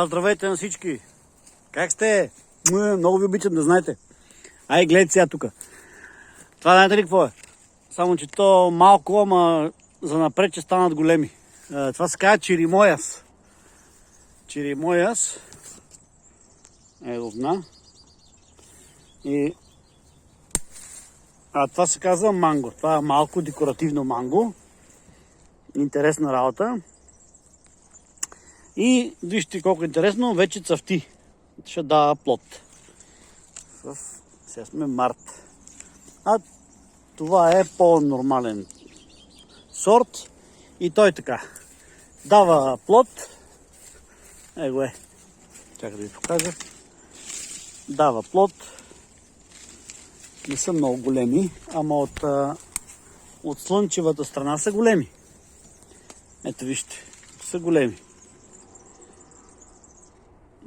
Здравейте на всички! Как сте? Много ви обичам да знаете. Ай, гледайте сега тук. Това знаете ли какво е? Само, че то малко, ама за напред, че станат големи. Това се казва чиримояс. Чиримояс. Една. Това се казва манго. Това е малко декоративно манго. Интересна работа. И вижте колко интересно, вече цъфти. Ще дава плод. Сега сме март. Това е по-нормален сорт. И той така. Дава плод. Его е. Чакай да ви покажа. Дава плод. Не са много големи, ама от слънчевата страна са големи. Ето вижте, са големи.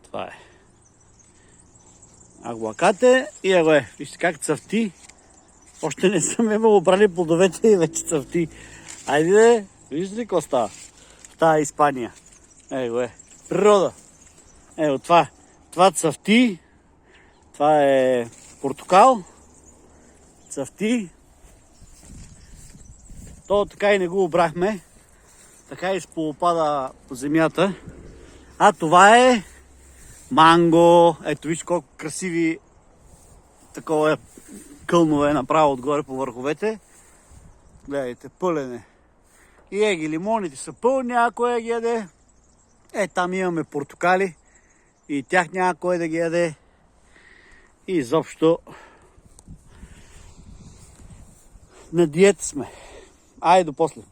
Това е. Аглакате и его е. Вижте как цъфти. Още не съм имал обрали плодовете и вече цъфти. Айде, виждате ли какво става в тази Испания? Его е. Природа. Ето това. Това цъфти. Това е портокал. Цъфти. То така и не го обрахме. Така и сполупада по земята. Това е манго. Ето виж колко красиви такова кълнове направо отгоре по върховете. Гледайте, пълен е. И еги лимоните са пълни, някой ги яде. Там имаме портокали. И тях няма кой да ги яде. И изобщо на диета сме. Айде до после.